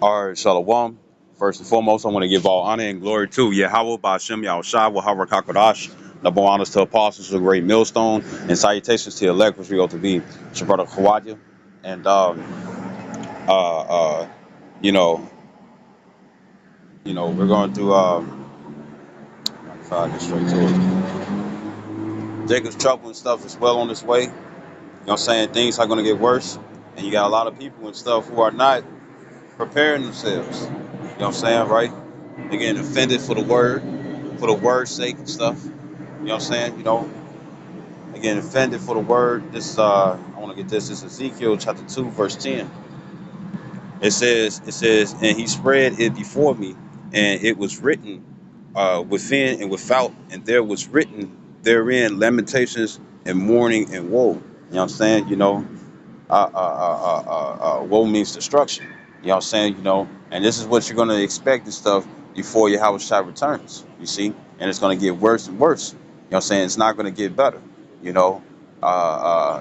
All right, Shalom. First and foremost, I want to give all honor and glory to Yahweh, Ba'ashem, Yahushua, Wahara Kakodash. Double honors to apostles of the great millstone, and salutations to the elect, which we ought to be, Shabbat Khawadja. And, uh, uh, you know, we're going through, if I get straight to it, Jacob's trouble and stuff is well on its way. You know what I'm saying? Things are going to get worse. And you got a lot of people and stuff who are not preparing themselves. You know what I'm saying, right? They're getting offended for the word's sake and stuff. You know what I'm saying? Again, offended for the word. I want to get this. This is Ezekiel chapter 2, verse 10. It says, and he spread it before me, and it was written within and without, and there was written therein lamentations and mourning and woe. You know what I'm saying? Woe means destruction. You know what I'm saying? And this is what you're going to expect and stuff before Yahweh Shai returns, you see? And it's going to get worse and worse. You know what I'm saying? It's not going to get better, you know?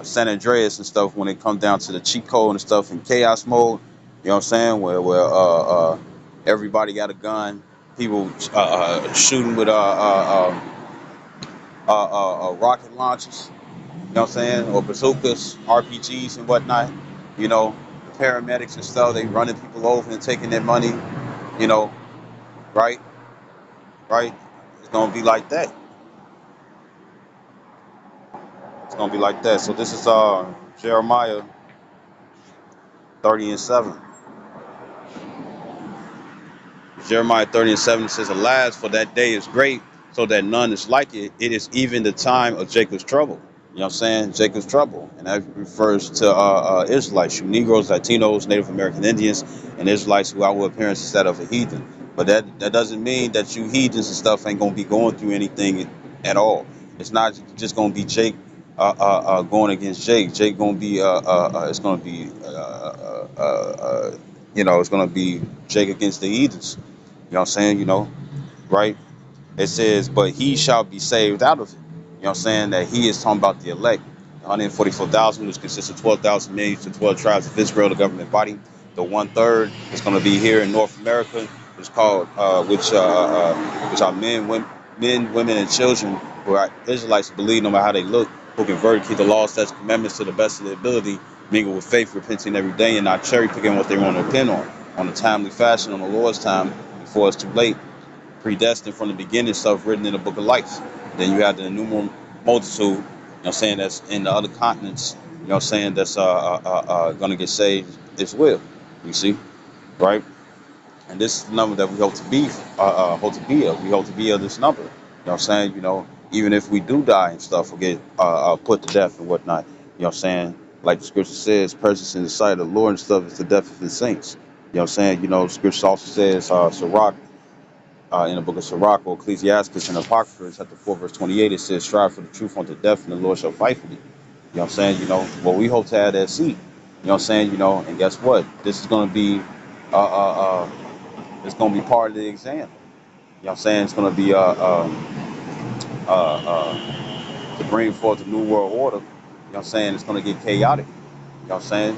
San Andreas and stuff, when it comes down to the cheat code and stuff in chaos mode, you know what I'm saying? Where everybody got a gun, people shooting with rocket launchers, you know what I'm saying? Or bazookas, RPGs and whatnot. You know, the paramedics and stuff, they running people over and taking their money, you know, right? Right? It's gonna be like that. It's gonna be like that. So this is Jeremiah 30 and 7. Jeremiah 30 and 7 says, alas, for that day is great, so that none is like it. It is even the time of Jacob's trouble. You know what I'm saying? Jacob's trouble. And that refers to Israelites, you Negroes, Latinos, Native American Indians, and Israelites who outward appearance instead of a heathen. But that doesn't mean that you heathens and stuff ain't going to be going through anything at all. It's not just going to be Jake going against Jake. Jake going to be, it's going to be, it's going to be Jake against the heathens. You know what I'm saying? Right? It says, but he shall be saved out of it. You know what I'm saying? That he is talking about the elect. 144,000, which consists of 12,000 men to 12 tribes of Israel, the government body. The 1/3 is going to be here in North America, which is called, which are men, women, and children who are Israelites, believe no matter how they look, who convert, keep the laws, statutes, commandments to the best of their ability, mingle with faith, repenting every day, and not cherry picking what they want to depend on a timely fashion, on the Lord's time, before it's too late, predestined from the beginning, stuff written in the book of life. Then you have the innumerable multitude, you know what I'm saying, that's in the other continents, you know what I'm saying, that's gonna get saved as well. You see, right? And this is the number that we hope to be, We hope to be of this number. You know what I'm saying? Even if we do die and stuff or get put to death and whatnot, you know what I'm saying? Like the scripture says, persons in the sight of the Lord and stuff is the death of his saints. You know what I'm saying? The scripture also says, Sirach, in the book of Sirach or Ecclesiastes and Apocrypha, chapter 4, verse 28, it says, strive for the truth unto death, and the Lord shall fight for thee. You know what I'm saying? Well, we hope to have that seat. You know what I'm saying? And guess what? This is going to be, it's going to be part of the exam. You know what I'm saying? It's going to be, to bring forth the new world order. You know what I'm saying? It's going to get chaotic. You know what I'm saying?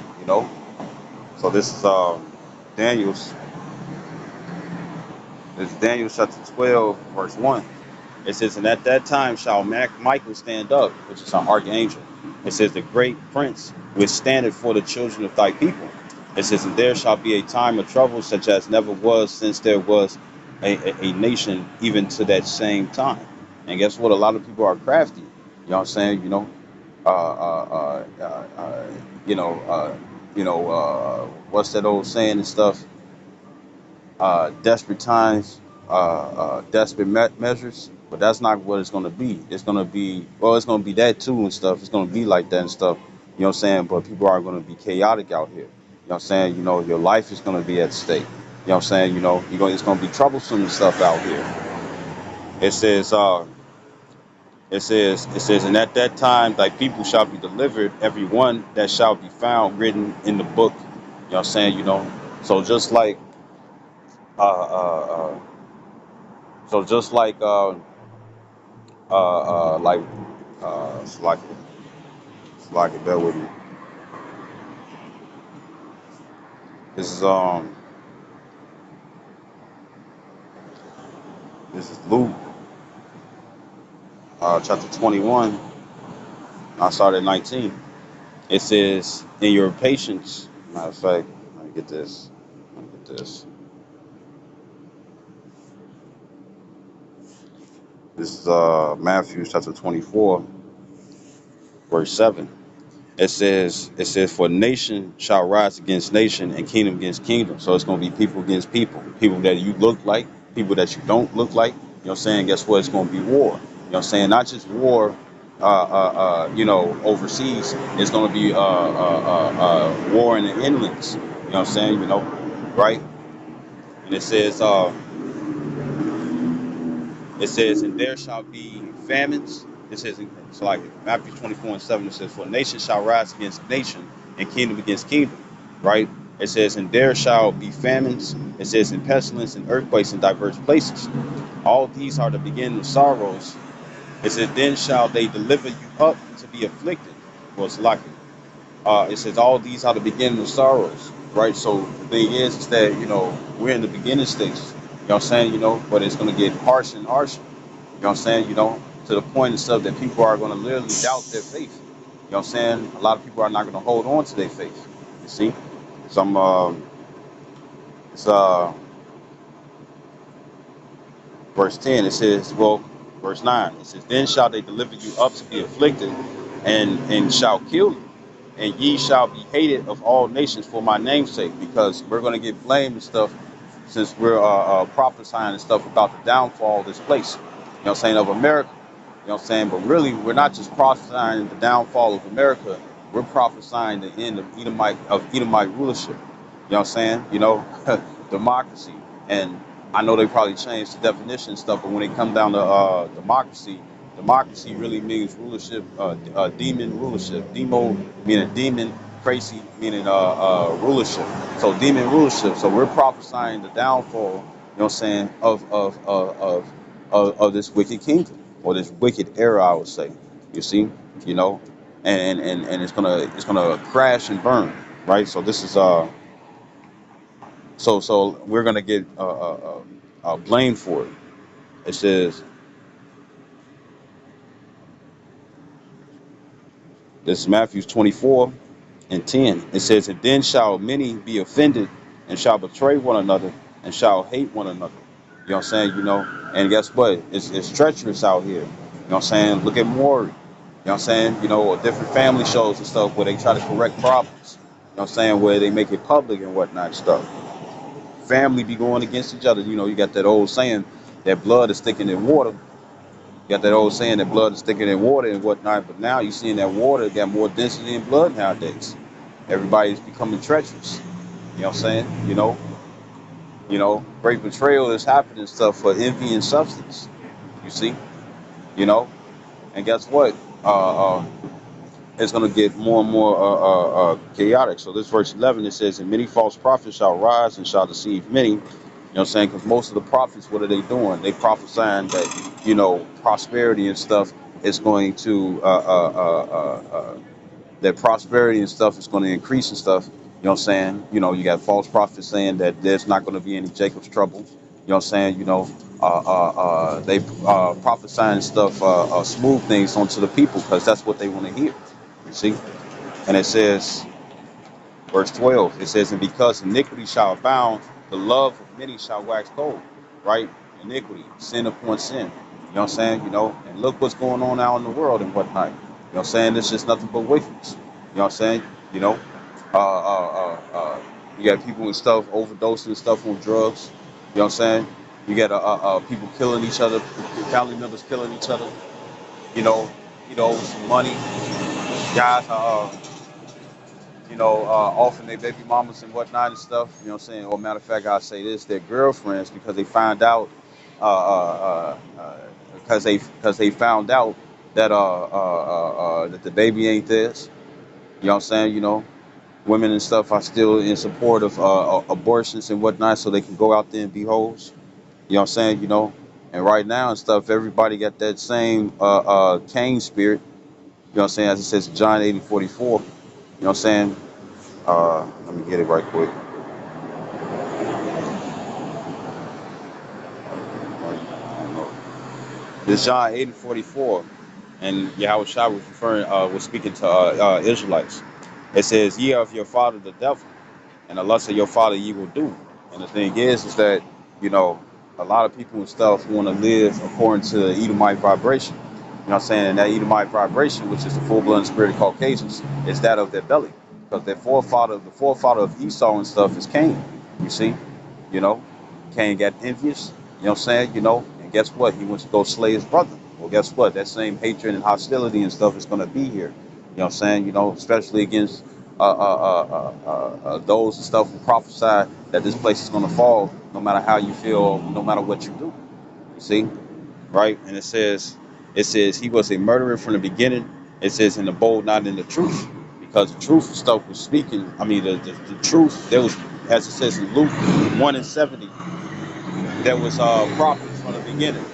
So this is Daniel's. It's Daniel chapter 12, verse 1. It says, and at that time shall Michael stand up, which is an archangel. It says, the great prince which standeth for the children of thy people. It says, and there shall be a time of trouble such as never was since there was a nation even to that same time. And guess what? A lot of people are crafty. You know what I'm saying? What's that old saying and stuff? Desperate times, desperate measures, but that's not what it's going to be. It's going to be, well, it's going to be that too and stuff. It's going to be like that and stuff. You know what I'm saying? But people are going to be chaotic out here. You know what I'm saying? Your life is going to be at stake. You know what I'm saying? It's going to be troublesome and stuff out here. It says, and at that time thy people shall be delivered, every one that shall be found written in the book. You know what I'm saying? So just like, uh, uh, uh, so just like, like Slack it, bear with me. This is This is Luke, chapter 21. I started at 19. It says, in your patience, matter of fact, let me get this. Let me get this. This is Matthew chapter 24, verse 7. It says, for nation shall rise against nation and kingdom against kingdom. So it's going to be people against people. People that you look like, people that you don't look like. You know what I'm saying? Guess what? It's going to be war. You know what I'm saying? Not just war, overseas. It's going to be war in the inlands. You know what I'm saying? Right? And it says, and there shall be famines. It says, it's like Matthew 24:7, it says, for nation shall rise against nation and kingdom against kingdom, right? It says, and there shall be famines. It says, in pestilence and earthquakes in diverse places. All these are the beginning of sorrows. It says, then shall they deliver you up to be afflicted. Well, it's like it says, all these are the beginning of sorrows, right? So the thing is that, we're in the beginning stages. You know what I'm saying? But it's going to get harsher and harsher. You know what I'm saying? To the point and stuff that people are going to literally doubt their faith. You know what I'm saying? A lot of people are not going to hold on to their faith. You see? Some, it's, verse 10, it says, well, verse 9, it says, then shall they deliver you up to be afflicted and shall kill you. And ye shall be hated of all nations for my name's sake, because we're going to get blamed and stuff since we're prophesying and stuff about the downfall of this place. You know what I'm saying? Of America. You know what I'm saying? But really, we're not just prophesying the downfall of America. We're prophesying the end of Edomite rulership. You know what I'm saying? Democracy. And I know they probably changed the definition and stuff, but when it come down to democracy really means rulership, demon rulership. Demo meaning demon, crazy meaning rulership. So demon rulership. So we're prophesying the downfall, you know what I'm saying, of this wicked kingdom or this wicked era, I would say. You see, you know, and it's gonna crash and burn, right? So this is so we're gonna get blamed for it. It says, this is Matthew 24:10. It says, and then shall many be offended and shall betray one another and shall hate one another. You know what I'm saying? And guess what? It's treacherous out here. You know what I'm saying? Look at Maury. You know what I'm saying? Different family shows and stuff where they try to correct problems. You know what I'm saying? Where they make it public and whatnot and stuff. Family be going against each other. You got that old saying that blood is thicker than water. You got that old saying that blood is thicker than water and whatnot. But now you're seeing that water got more density in blood nowadays. Everybody's becoming treacherous. You know what I'm saying? Great betrayal is happening and stuff for envy and substance. You see? You know? And guess what? It's going to get more and more chaotic. So this verse 11, it says, and many false prophets shall rise and shall deceive many. You know what I'm saying? Because most of the prophets, what are they doing? They prophesying that, prosperity and stuff is going to, that prosperity and stuff is going to increase and stuff. You know what I'm saying? You got false prophets saying that there's not going to be any Jacob's trouble. You know what I'm saying? They prophesying stuff, smooth things onto the people because that's what they want to hear. You see? And it says, verse 12, it says, and because iniquity shall abound, the love of many shall wax cold. Right? Iniquity, sin upon sin. You know what I'm saying? And look what's going on out in the world and whatnot. You know what I'm saying? It's just nothing but wickedness. You know what I'm saying? You know? Uh, uh, uh, uh, you got people and stuff overdosing and stuff on drugs. You know what I'm saying? You got people killing each other, family members killing each other. Some money. Guys are offering their baby mamas and whatnot and stuff. You know what I'm saying? Or matter of fact, I'll say this: their girlfriends, because they find out, because they found out that the baby ain't theirs. You know what I'm saying? Women and stuff are still in support of abortions and whatnot, so they can go out there and be hoes. You know what I'm saying? And right now and stuff, everybody got that same Cain spirit. You know what I'm saying? As it says in John 8:44. You know what I'm saying? Let me get it right quick. This John 8 and 44, and Yahweh Shai was was speaking to Israelites. It says, "Ye are of your father the devil, and the lust of your father ye will do." And the thing is that you know a lot of people and stuff want to live according to the Edomite vibration. You know what I'm saying? And that Edomite vibration, which is the full-blood spirit of Caucasians, is that of their belly, because the forefather of Esau and stuff is Cain. You see, you know, Cain got envious. You know what I'm saying? You know, and guess what? He went to go slay his brother. Well, guess what? That same hatred and hostility and stuff is going to be here. You know what I'm saying? You know, especially against those and stuff who prophesy that this place is going to fall, no matter how you feel, no matter what you do. You see, right? And it says he was a murderer from the beginning. It says in the bold, not in the truth, because the truth and stuff was speaking. I mean, the truth. There was, as it says in Luke 1:70, there was prophets from the beginning.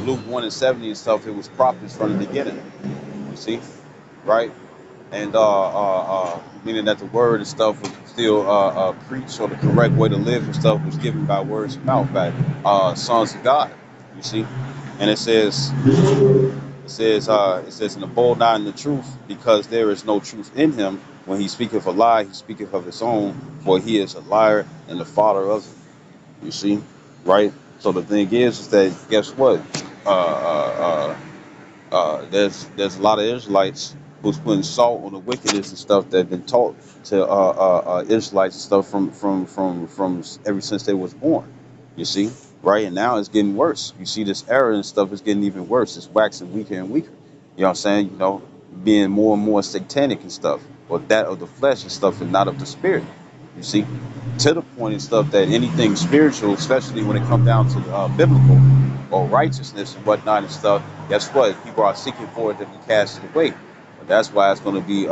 Luke 1:70 and stuff. It was prophets from the beginning. You see, right? And meaning that the word and stuff was still preached, or the correct way to live and stuff was given by words of mouth, by sons of God. You see, and it says in the bold not in the truth, because there is no truth in him. When he speaketh a lie, he speaketh of his own, for he is a liar and the father of it. You see, right? So the thing is that guess what? Uh, uh, there's a lot of Israelites who's putting salt on the wickedness and stuff that have been taught to Israelites and stuff from ever since they was born. You see, right? And now it's getting worse. You see, this error and stuff is getting even worse. It's waxing weaker and weaker. You know what I'm saying? You know, being more and more satanic and stuff, or that of the flesh and stuff, and not of the spirit. You see, to the point and stuff that anything spiritual, especially when it comes down to biblical or righteousness and whatnot and stuff, guess what? People are seeking for it to be casted away. But that's why it's going to be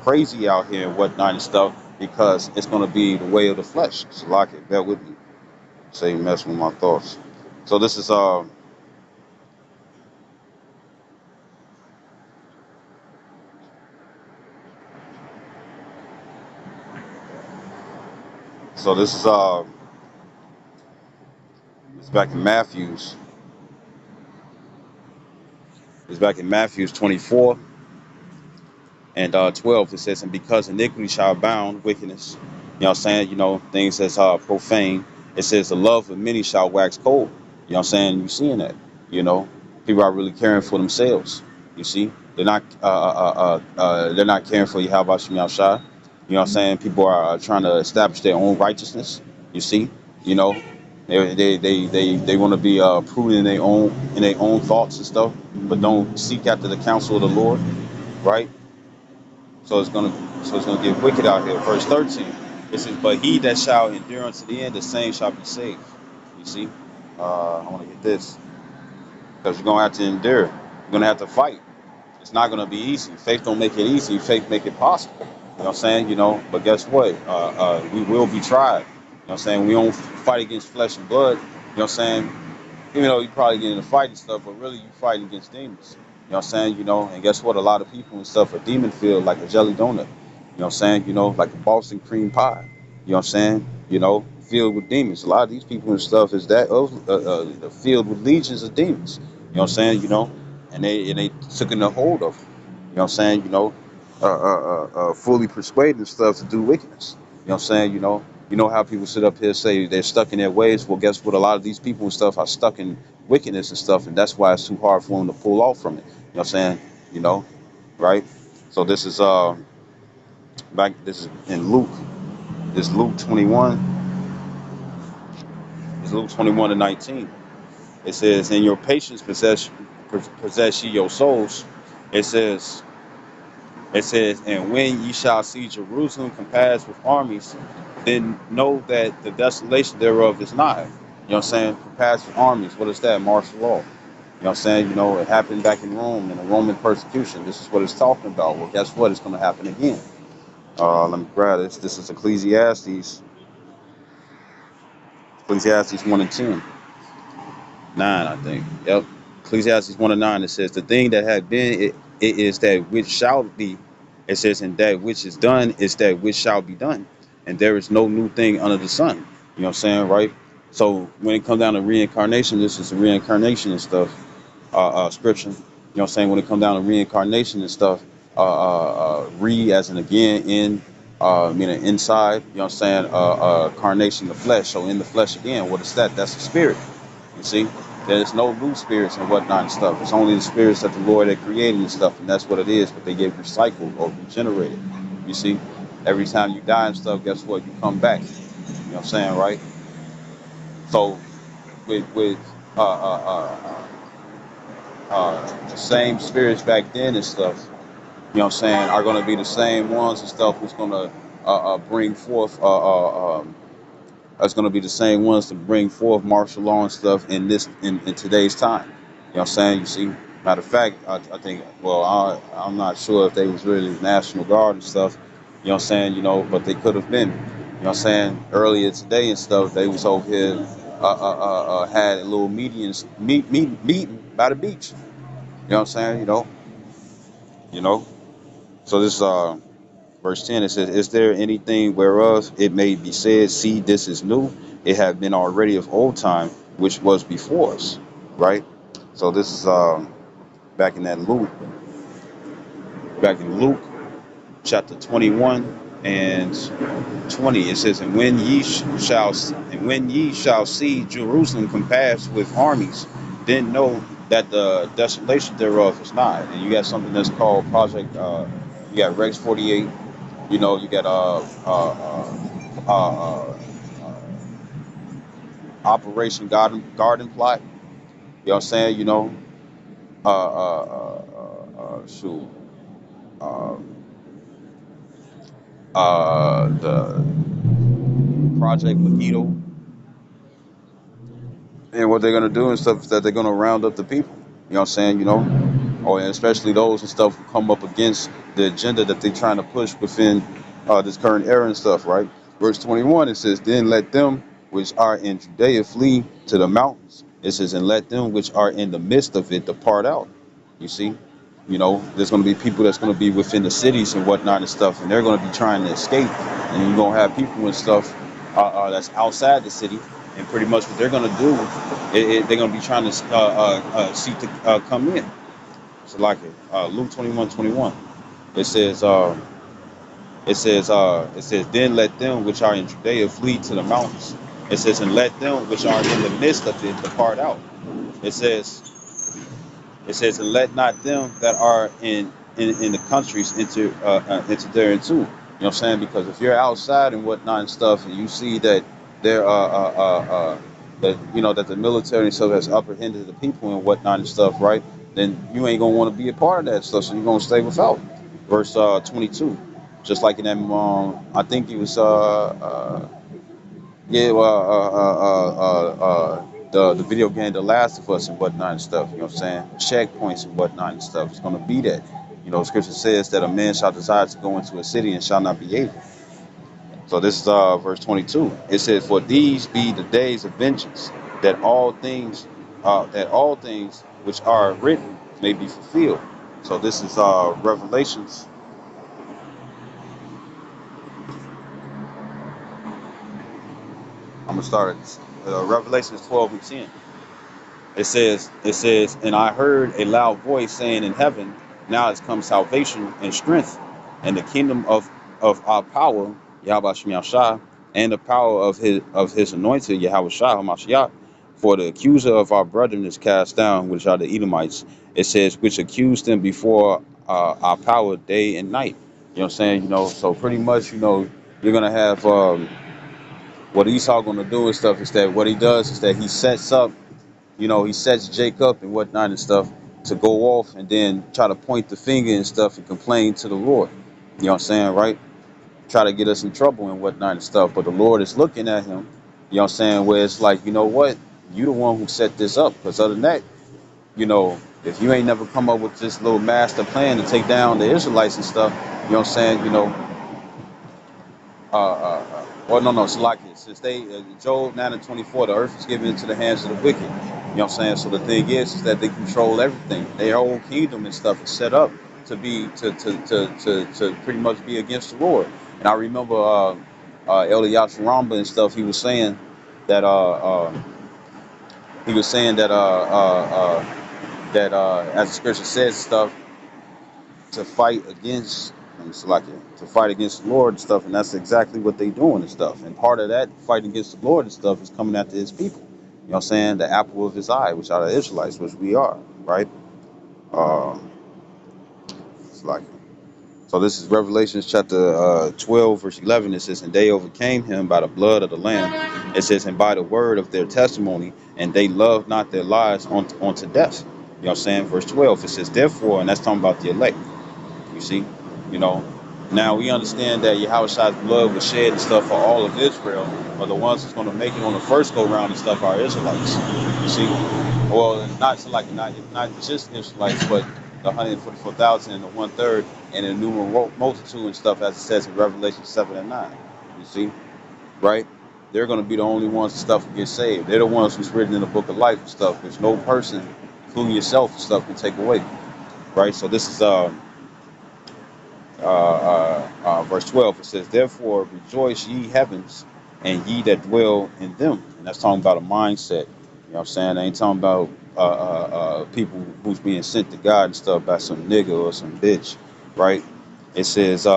crazy out here and whatnot and stuff, because it's going to be the way of the flesh. So, like it, bear with me. Say, mess with my thoughts. So this is so this is it's back in Matthew's. It's back in Matthew's 24 and 12. It says, "And because iniquity shall abound, wickedness." You know what I'm saying? You know, things that's profane. It says, "The love of many shall wax cold." You know what I'm saying? You seeing that? You know, people are really caring for themselves. You see, they're not caring for you. How about you, Shai? You know what I'm saying? People are trying to establish their own righteousness. You see, you know, they want to be prudent in their own thoughts and stuff, but don't seek after the counsel of the Lord, right? So it's gonna get wicked out here. Verse 13. It says, "But he that shall endure unto the end, the same shall be saved." You see, I want to get this, because you're gonna have to endure. You're gonna have to fight. It's not gonna be easy. Faith don't make it easy. Faith make it possible. You know what I'm saying? You know, but guess what? We will be tried. You know what I'm saying? We don't fight against flesh and blood. You know what I'm saying? Even though you probably get in a fight and stuff, but really you fighting against demons. You know what I'm saying? You know, and guess what? A lot of people and stuff are demon filled like a jelly donut. You know what I'm saying? You know, like a Boston cream pie. You know what I'm saying? You know, filled with demons. A lot of these people and stuff is that filled with legions of demons. You know what I'm saying? You know, and they took in the hold of them. You know what I'm saying? Fully persuaded and stuff to do wickedness. You know what I'm saying? You know how people sit up here and say they're stuck in their ways. Well, guess what? A lot of these people and stuff are stuck in wickedness and stuff, and that's why it's too hard for them to pull off from it. You know what I'm saying? You know, right? So this is back. This is in Luke. This is Luke 21. It's Luke 21 and 19. It says, "In your patience possess ye your souls." It says. It says, "And when ye shall see Jerusalem compassed with armies, then know that the desolation thereof is nigh." You know what I'm saying? Compassed with armies. What is that? Martial law. You know what I'm saying? You know, it happened back in Rome in the Roman persecution. This is what it's talking about. Well, guess what? It's going to happen again. Let me grab this. This is Ecclesiastes. Ecclesiastes 1 and 10. 9, I think. Yep. Ecclesiastes 1 and 9. It says, "The thing that had been, it is that which shall be." It says, "And that which is done is that which shall be done." and there is no new thing under the sun. You know what I'm saying, right? So when it comes down to reincarnation, this is reincarnation and stuff, scripture. You know what I'm saying? When it comes down to reincarnation and stuff, re as in again, in, meaning inside, you know what I'm saying? Carnation, the flesh. So in the flesh again, what is that? That's the spirit. You see? There's no new spirits and whatnot and stuff. It's only the spirits that the Lord had created and stuff, and that's what it is, but they get recycled or regenerated. You see? Every time you die and stuff, guess what? You come back. You know what I'm saying, right? So with uh, uh, the same spirits back then and stuff, you know what I'm saying, are going to be the same ones and stuff who's going to bring forth, that's going to be the same ones to bring forth martial law and stuff in today's time. You know what I'm saying? You see, matter of fact, I think, well, I'm not sure if they was really National Guard and stuff. You know what I'm saying? You know, but they could have been. You know what I'm saying? Earlier today and stuff, they was over here, had a little meeting by the beach. You know what I'm saying? You know. So this verse 10, it says, "Is there anything whereof it may be said, see, this is new? It had been already of old time, which was before us." Right? So this is back in that Luke, back in Luke chapter 21 and 20. It says, And when ye shall see Jerusalem compassed with armies, then know that the desolation thereof is nigh." And you got something that's called Project, you got Rex 48, you got uh, Operation Garden Plot. You know what I'm saying? Shoot. Um, the Project Mosquito, and what they're gonna do and stuff is that they're gonna round up the people. You know what I'm saying? Or especially those and stuff who come up against the agenda that they're trying to push within this current era and stuff, right? Verse 21, it says, "Then let them which are in Judea flee to the mountains." It says, "And let them which are in the midst of it depart out." You see? There's going to be people that's going to be within the cities and whatnot and stuff, and they're going to be trying to escape. And you're going to have people and stuff that's outside the city, and pretty much what they're going to do, they're going to be trying to seek to come in. So like it, Luke 21:21. It says, "Then let them which are in Judea flee to the mountains." It says, "And let them which are in the midst of it depart out." It says, "And let not them that are in the countries enter thereinto." You know what I'm saying? Because if you're outside and whatnot and stuff, and you see that there that that the military and stuff has apprehended the people and whatnot and stuff, right? Then you ain't gonna want to be a part of that stuff, so you're gonna stay without. Verse 22, just like in that, I think it was yeah, well, the video game The Last of Us and whatnot and stuff. You know what I'm saying? Checkpoints and whatnot and stuff. It's gonna be that. Scripture says that a man shall desire to go into a city and shall not be able. So this is verse 22. It says, "For these be the days of vengeance, that all things which are written may be fulfilled." So this is Revelations. I'm gonna start at Revelations 12 and 10. It says, "And I heard a loud voice saying in heaven, Now is come salvation and strength, and the kingdom of our power, Yahweh Shem Yahshua, and the power of his anointed, Yahweh Shah HaMashiach. For the accuser of our brethren is cast down, which are the Edomites." It says, "Which accused them before our power day and night." You know what I'm saying? So pretty much, you're gonna have what Esau gonna do and stuff is that what he does is that he sets Jacob and whatnot and stuff to go off and then try to point the finger and stuff and complain to the Lord. You know what I'm saying, right? Try to get us in trouble and whatnot and stuff. But the Lord is looking at him, you know what I'm saying, where it's like, you know what? You the one who set this up. Because other than that, if you ain't never come up with this little master plan to take down the Israelites and stuff, you know what I'm saying, well, no, it's like this. Since Job 9 and 24, the earth is given into the hands of the wicked. You know what I'm saying? So the thing is that they control everything. Their whole kingdom and stuff is set up to pretty much be against the Lord. And I remember Elder Yasharamba and stuff, he was saying that as the scripture says stuff, to fight against, to fight against the Lord and stuff, and that's exactly what they doing and stuff. And part of that fighting against the Lord and stuff is coming after his people. You know what I'm saying? The apple of his eye, which are the Israelites, which we are, right? Uh, it's like So this is Revelation chapter 12, verse 11. It says, and they overcame him by the blood of the Lamb. It says, and by the word of their testimony, and they loved not their lives unto death. You know what I'm saying? Verse 12, it says, therefore, and that's talking about the elect. You see, you know. Now we understand that Yahweh's blood was shed and stuff for all of Israel, but the ones that's going to make it on the first go round and stuff are Israelites. You see, well, not just Israelites, but the 144,000 and the 1/3 and the numerous multitude and stuff, as it says in Revelation 7 and 9. You see, right? They're going to be the only ones and stuff who get saved. They're the ones who's written in the book of life and stuff, which no person, including yourself and stuff, can take away. Right? So this is verse 12. It says, therefore rejoice ye heavens, and ye that dwell in them. And that's talking about a mindset. You know what I'm saying? They ain't talking about people who's being sent to God and stuff by some nigga or some bitch, right? It says,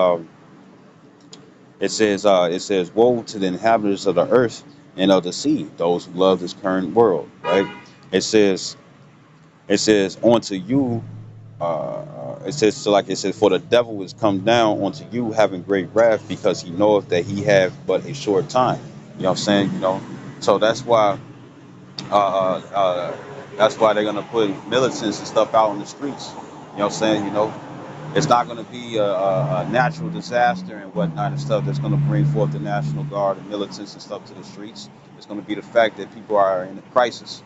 woe to the inhabitants of the earth and of the sea, those who love this current world, right? It says, unto you, it says, so like it says, for the devil is come down unto you having great wrath, because he knoweth that he have but a short time. You know what I'm saying? You know, so uh, uh, uh, that's why they're gonna put militants and stuff out on the streets. You know what I'm saying? You know, it's not gonna be a natural disaster and whatnot and stuff that's gonna bring forth the National Guard and militants and stuff to the streets. It's gonna be the fact that people are in a crisis. You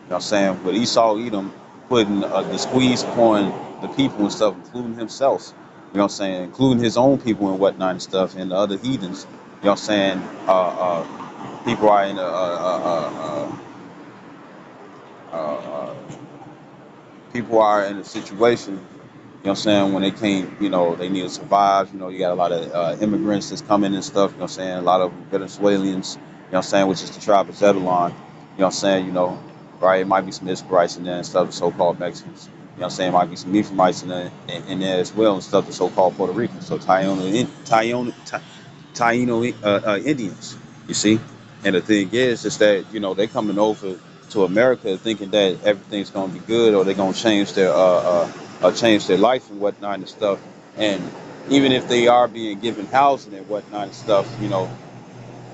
know what I'm saying? With Esau Edom putting the squeeze upon the people and stuff, including himself. You know what I'm saying? Including his own people and whatnot and stuff, and the other heathens. You know what I'm saying? People are in a situation. You know what I'm saying? When they can't, they need to survive. You know, you got a lot of immigrants that's coming and stuff. You know what I'm saying? A lot of Venezuelans. You know what I'm saying? Which is the tribe of Zebulon. You know what I'm saying? Right? It might be some Israelites in there and stuff, the so-called Mexicans. You know what I'm saying? It might be some Ephraimites in there as well and stuff, the so-called Puerto Ricans. So Taino Indians. You see? And the thing is that they coming over to America thinking that everything's gonna be good, or they're gonna change their life and whatnot and stuff. And even if they are being given housing and whatnot and stuff,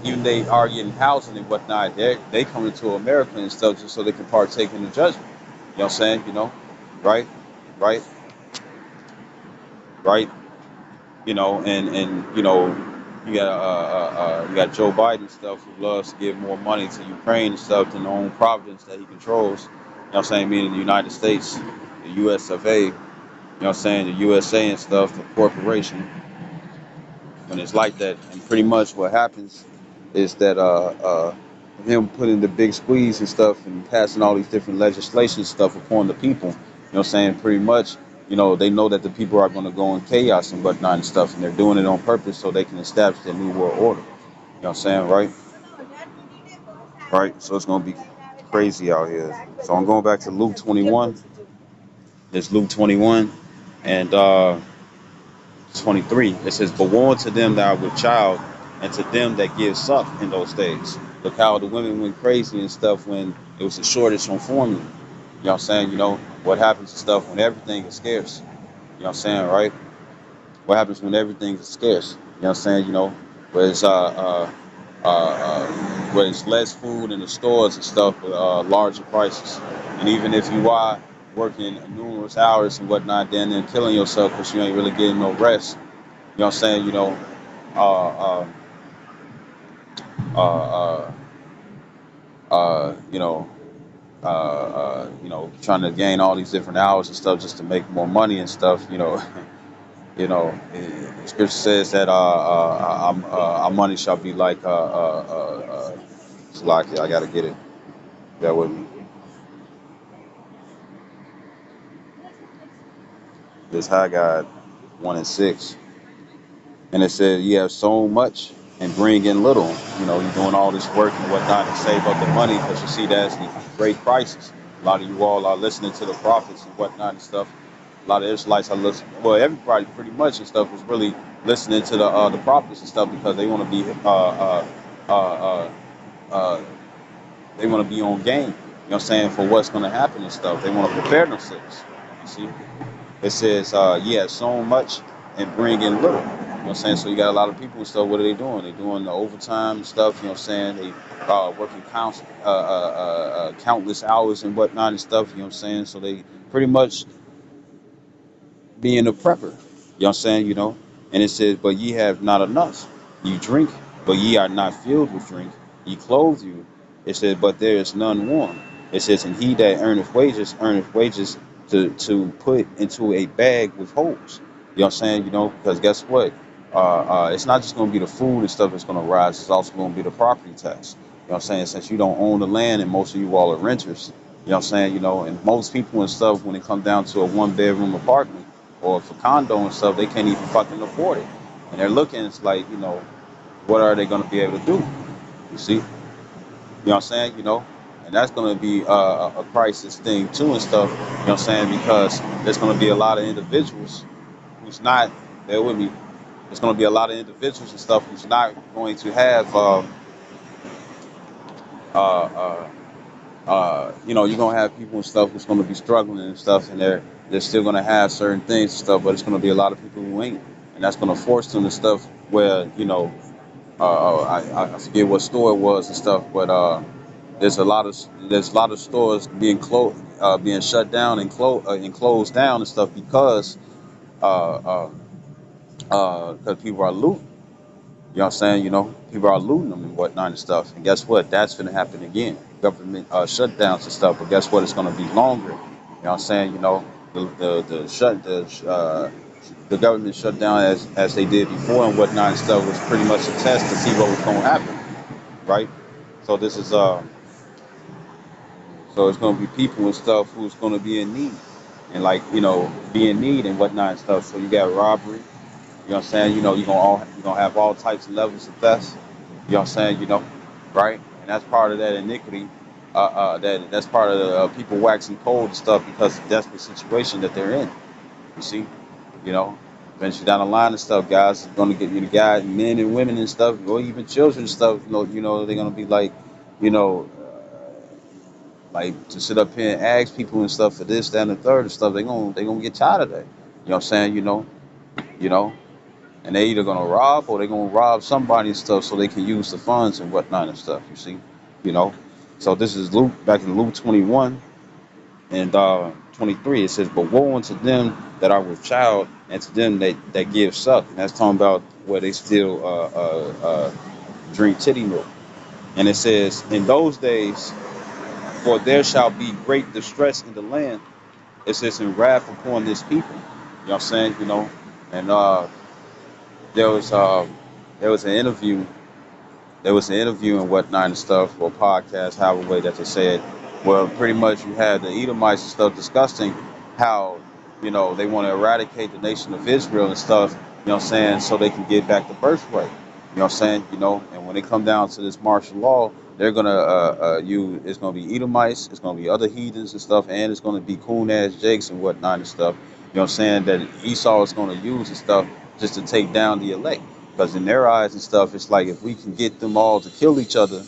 even they are getting housing and whatnot, they coming to America and stuff just so they can partake in the judgment. You know what I'm saying? Right, right, right. You got Joe Biden stuff who loves to give more money to Ukraine and stuff than the own providence that he controls. You know what I'm saying? Meaning the United States, the US of A. You know what I'm saying? The USA and stuff, the corporation. When it's like that, and pretty much what happens is that him putting the big squeeze and stuff and passing all these different legislation stuff upon the people. You know what I'm saying? Pretty much, they know that the people are going to go in chaos and whatnot and stuff, and they're doing it on purpose so they can establish their new world order. You know what I'm saying? Right? Right. So it's going to be crazy out here. So I'm going back to Luke 21. There's Luke 21 and 23. It says, but woe unto them that are with child, and to them that give suck in those days. Look how the women went crazy and stuff when it was a shortage on formula. You know what I'm saying? What happens to stuff when everything is scarce. You know what I'm saying, right? What happens when everything is scarce? You know what I'm saying? Where it's where it's less food in the stores and stuff, with larger prices. And even if you are working numerous hours and whatnot, then killing yourself because you ain't really getting no rest. You know what I'm saying? Uh, uh, uh, uh, uh, you know, trying to gain all these different hours and stuff just to make more money and stuff. Scripture says that our money shall be like Slocky. I gotta get it. Bear with me. This Haggai 1 and 6, and it says, "Ye have sown much, and bring in little. You know, you're doing all this work and whatnot to save up the money because you see that's the great crisis. A lot of you all are listening to the prophets and whatnot and stuff. A lot of Israelites are listening. Well, everybody pretty much and stuff was really listening to the prophets and stuff because they want to be uh, uh, uh, they want to be on game. You know what I'm saying, for what's going to happen and stuff. They want to prepare themselves. You see. It says, yeah, so much and bring in little. You know what I'm saying? So you got a lot of people and stuff. What are they doing? They're doing the overtime and stuff. You know what I'm saying? They working countless hours and whatnot and stuff. You know what I'm saying? So they pretty much being a prepper. You know what I'm saying? You know? And it says, but ye have not enough. You drink, but ye are not filled with drink. Ye clothe you. It says, but there is none warm. It says, and he that earneth wages to put into a bag with holes. You know what I'm saying? You know, because guess what? It's not just going to be the food and stuff that's going to rise. It's also going to be the property tax. You know what I'm saying? Since you don't own the land and most of you all are renters, you know what I'm saying? You know, and most people and stuff, when it comes down to a one-bedroom apartment, or for condo and stuff, they can't even fucking afford it. And they're looking, it's like, you know, what are they going to be able to do? You see? You know what I'm saying? You know? And that's going to be a crisis thing too and stuff, you know what I'm saying? Because there's going to be a lot of individuals who's not, bear with me, there's going to be a lot of individuals and stuff who's not going to have, uh, uh, you know, you're gonna have people and stuff who's gonna be struggling and stuff, and they're still gonna have certain things and stuff, but it's gonna be a lot of people who ain't, and that's gonna force them to stuff where, you know, I forget what store it was and stuff, but there's a lot of stores being closed, being shut down and closed down and stuff because people are looting. You know what I'm saying? You know, people are looting them and whatnot and stuff. And guess what? That's going to happen again. Government shutdowns and stuff. But guess what? It's going to be longer. You know what I'm saying? You know, the government shutdown as they did before and whatnot and stuff was pretty much a test to see what was going to happen, right? So this is so it's going to be people and stuff who's going to be in need and like you know be in need and whatnot and stuff. So you got robbery. You know what I'm saying? You know, you're gonna have all types of levels of theft. You know what I'm saying? You know, right? And that's part of that iniquity. That's part of the people waxing cold and stuff because of the desperate situation that they're in. You see, you know, eventually down the line and stuff, guys are gonna get you the guys, men and women and stuff, or even children and stuff. You know, they're gonna be like, you know, like to sit up here and ask people and stuff for this, that, and the third and stuff. They gonna get tired of that. You know what I'm saying? You know. And they either gonna rob or they're gonna rob somebody and stuff so they can use the funds and whatnot and stuff. You see, you know. So this is Luke back in Luke 21 and 23. It says, "But woe unto them that are with child, and to them that give suck." And that's talking about where they still drink titty milk. And it says, "In those days, for there shall be great distress in the land." It says, "In wrath upon this people." You know what I'm saying? You know, and there was um, there was an interview and whatnot and stuff, or podcast, however way that they said. Well, pretty much you had the Edomites and stuff discussing how, you know, they want to eradicate the nation of Israel and stuff, you know what I'm saying, so they can get back the birthright. You know what I'm saying? You know, and when they come down to this martial law, they're gonna it's gonna be Edomites, it's gonna be other heathens and stuff, and it's gonna be coon ass Jakes and whatnot and stuff. You know what I'm saying? That Esau is gonna use and stuff just to take down the elect. Because in their eyes and stuff, it's like if we can get them all to kill each other,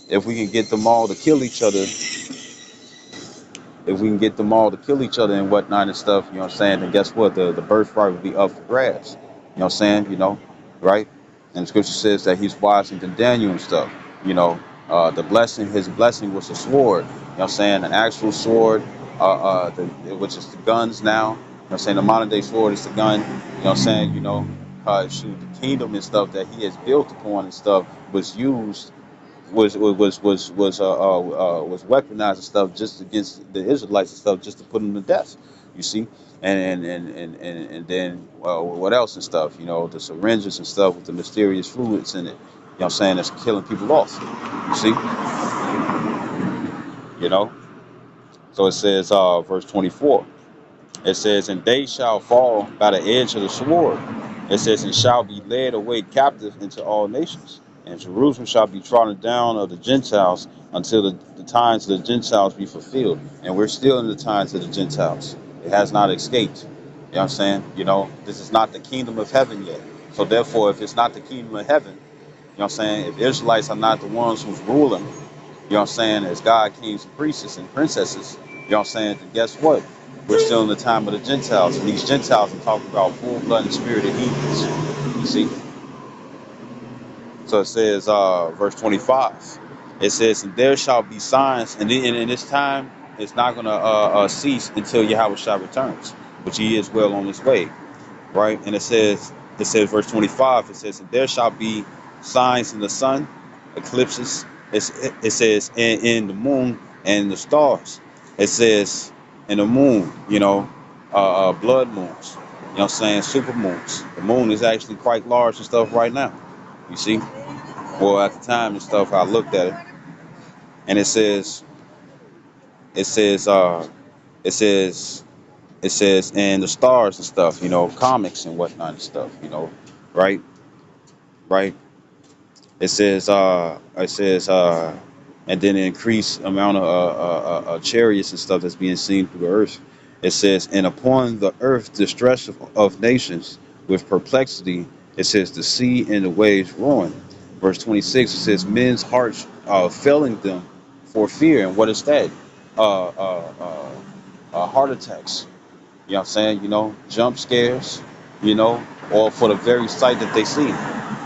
if we can get them all to kill each other, if we can get them all to kill each other and whatnot and stuff, you know what I'm saying, then guess what? The birthright will be up for grabs. You know what I'm saying? You know, right? And the scripture says that he's wiser than Daniel and stuff. You know, his blessing was a sword. You know what I'm saying? An actual sword, which is the guns now. You know what I'm saying? The modern day sword is the gun. You know what I'm saying? You know, shoot, the kingdom and stuff that he has built upon and stuff was used was weaponized and stuff just against the Israelites and stuff just to put them to death. You see, and then what else and stuff? You know, the syringes and stuff with the mysterious fluids in it. You know what I'm saying? That's killing people off. You see, you know. So it says, verse 24. It says, "And they shall fall by the edge of the sword." It says, and shall be led away captive into all nations. And Jerusalem shall be trodden down of the Gentiles until the times of the Gentiles be fulfilled. And we're still in the times of the Gentiles. It has not escaped. You know what I'm saying? This is not the kingdom of heaven yet. So therefore, if it's not the kingdom of heaven, you know what I'm saying? If Israelites are not the ones who's ruling, you know what I'm saying, as God, kings, and priests and princesses, you know what I'm saying, then guess what? We're still in the time of the Gentiles. And these Gentiles are talking about full blood and spirited heathens. You see? So it says, verse 25. It says, and there shall be signs, and in this time, it's not going to cease until Yahweh Shah returns, which he is well on his way, right? And it says, verse 25, it says, and there shall be signs in the sun, eclipses. It says, in the moon and the stars. It says, in the moon, blood moons. You know what I'm saying? Super moons. The moon is actually quite large and stuff right now. You see? Well, at the time and stuff, I looked at it, and it says, it says, it says, and the stars and stuff, comics and whatnot and stuff, right, right. It says, and then the increased amount of chariots and stuff that's being seen through the earth. It says, and upon the earth distress of nations with perplexity. It says, the sea and the waves roaring. Verse 26, it says, men's hearts failing them for fear. And what is that? Heart attacks. You know what I'm saying? Jump scares, you know, or for the very sight that they see.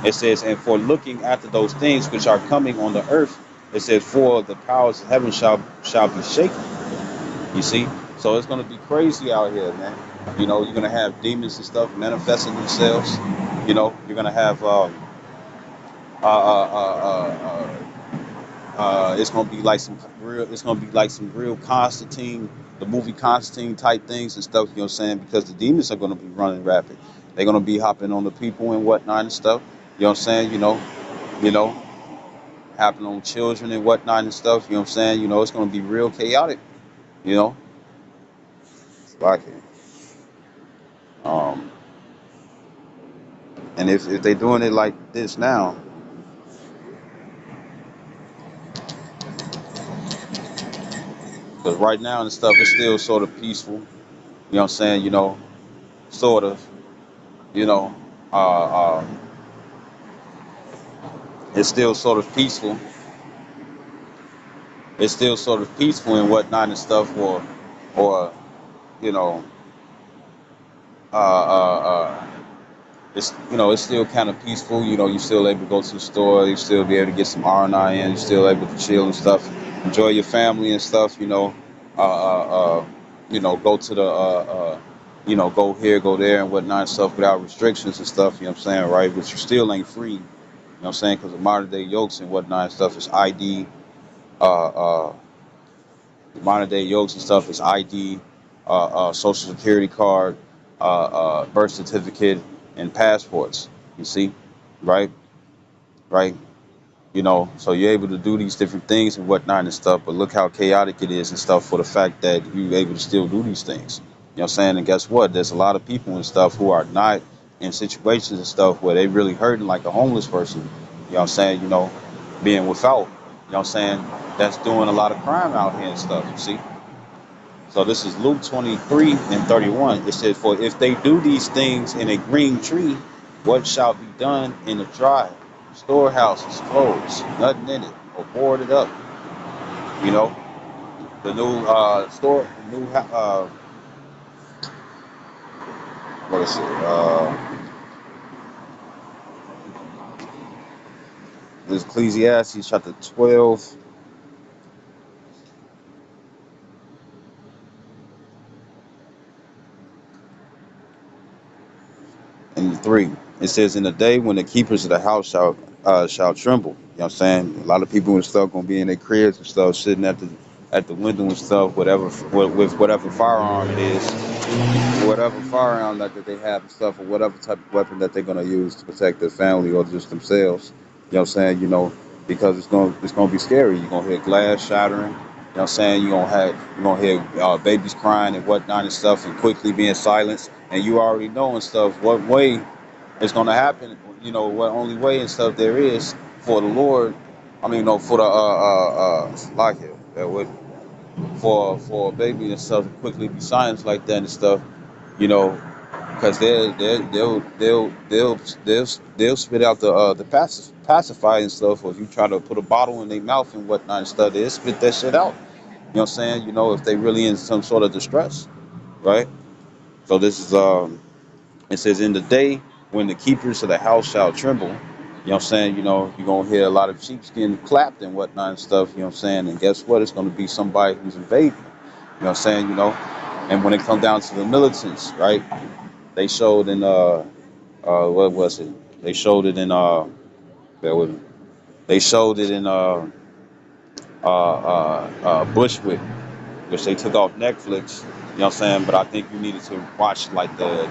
It says, and for looking after those things which are coming on the earth, it says, for the powers of heaven shall be shaken. You see? So it's gonna be crazy out here, man. You're gonna have demons and stuff manifesting themselves. You're gonna have uh, uh, uh, uh, it's gonna be like some real. It's gonna be like some real Constantine, the movie Constantine type things and stuff. You know what I'm saying? Because the demons are gonna be running rapid. They're gonna be hopping on the people and whatnot and stuff. You know what I'm saying? You know, hopping on children and whatnot and stuff. You know what I'm saying? It's gonna be real chaotic. You know, like it. Um, and if they're doing it like this now, because right now and stuff, it's still sort of peaceful. You know what I'm saying? Sort of. You know. Uh, uh, it's still sort of peaceful. It's still sort of peaceful and whatnot and stuff, or you know, uh, uh, uh, it's still kind of peaceful. You still able to go to the store. You still be able to get some R&I in. You still able to chill and stuff, enjoy your family and stuff. Uh, uh, uh, go to the go here, go there, and whatnot and stuff without restrictions and stuff. You know what I'm saying, right? But you still ain't free. You know what I'm saying? Because the modern day yokes and whatnot and stuff is ID. Uh, uh, the modern day yokes and stuff is ID, social security card, birth certificate, and passports. You see, right, right. So you're able to do these different things and whatnot and stuff. But look how chaotic it is and stuff for the fact that you're able to still do these things. You know what I'm saying? And guess what? There's a lot of people and stuff who are not in situations and stuff where they really hurting, like a homeless person. You know what I'm saying? Being without. You know what I'm saying? That's doing a lot of crime out here and stuff. You see? So this is Luke 23 and 31. It says, for if they do these things in a green tree, what shall be done in a dry? Storehouse is closed, nothing in it, or boarded up. You know, the new what is it? This Ecclesiastes chapter 12 and 3. It says, in the day when the keepers of the house shall tremble. You know what I'm saying? A lot of people and stuff gonna be in their cribs and stuff, sitting at the window and stuff, whatever with whatever firearm it is, whatever firearm that they have and stuff, or whatever type of weapon that they're gonna use to protect their family or just themselves. You know what I'm saying? Because it's gonna be scary. You're gonna hear glass shattering. You know what I'm saying? You're gonna hear babies crying and whatnot and stuff, and quickly being silenced. And you already know and stuff what way It's gonna happen. You know what only way and stuff there is for the Lord. I mean, no, for the like it that would for a baby and stuff to quickly be silenced like that and stuff. You know, because they'll spit out the pacifier and stuff. Or if you try to put a bottle in their mouth and whatnot and stuff, they'll spit that shit out. You know what I'm saying? You know, if they really in some sort of distress, right? So this is it says in the day when the keepers of the house shall tremble. You know what I'm saying? You know, you're gonna hear a lot of sheepskin clapped and whatnot and stuff, you know what I'm saying? And guess what? It's gonna be somebody who's invading. You know what I'm saying? You know, and when it comes down to the militants, right? They showed in what was it? They showed it in bear with me. They showed it in Bushwick, which they took off Netflix. You know what I'm saying? But I think you needed to watch like the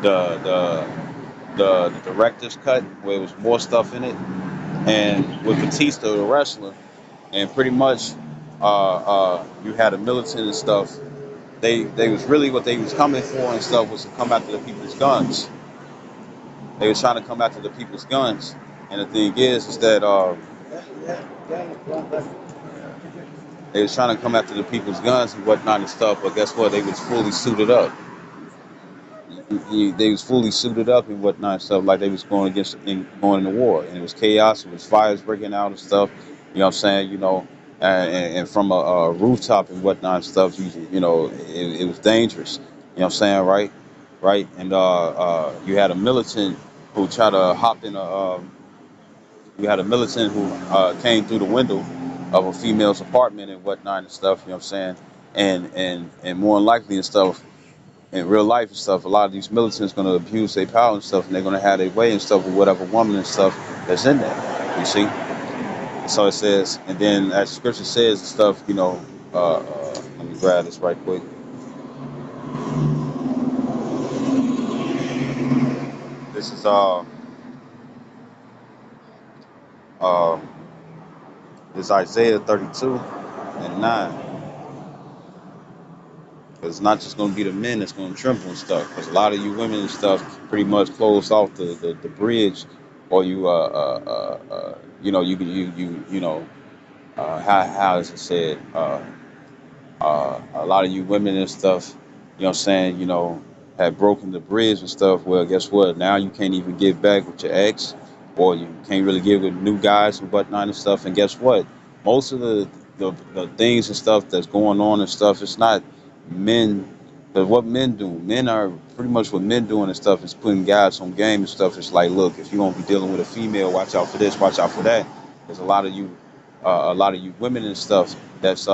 the the director's cut where it was more stuff in it, and with Batista the wrestler, and pretty much you had a militant and stuff. They was really what they was coming for and stuff was to come after the people's guns. They was trying to come after the people's guns, and the thing is that they was trying to come after the people's guns and whatnot and stuff. But guess what? They was fully suited up. They was fully suited up and whatnot and stuff, like they was going against going into war, and it was chaos. It was fires breaking out and stuff. You know what I'm saying? You know, and from a rooftop and whatnot and stuff. You know, it was dangerous. You know what I'm saying? Right, right. And you had a militant who tried to hop in a. You had a militant who came through the window of a female's apartment and whatnot and stuff. You know what I'm saying? And more than likely and stuff in real life and stuff, a lot of these militants going to abuse their power and stuff, and they're going to have their way and stuff with whatever woman and stuff that's in there. You see? So it says, and then as scripture says and stuff, you know, let me grab this right quick. This is uh, this Isaiah 32 and 9. It's not just going to be the men that's going to tremble and stuff. Because a lot of you women and stuff pretty much closed off the bridge, or you you know you know how is it said? A lot of you women and stuff, you know what I'm saying, you know, have broken the bridge and stuff. Well, guess what? Now you can't even get back with your ex, or you can't really get with new guys and whatnot and stuff. And guess what? Most of the things and stuff that's going on and stuff, it's not men. But what men do, men are pretty much what men doing and stuff is putting guys on game and stuff. It's like, look, if you're gonna be dealing with a female, watch out for this, watch out for that. There's a lot of you women and stuff that's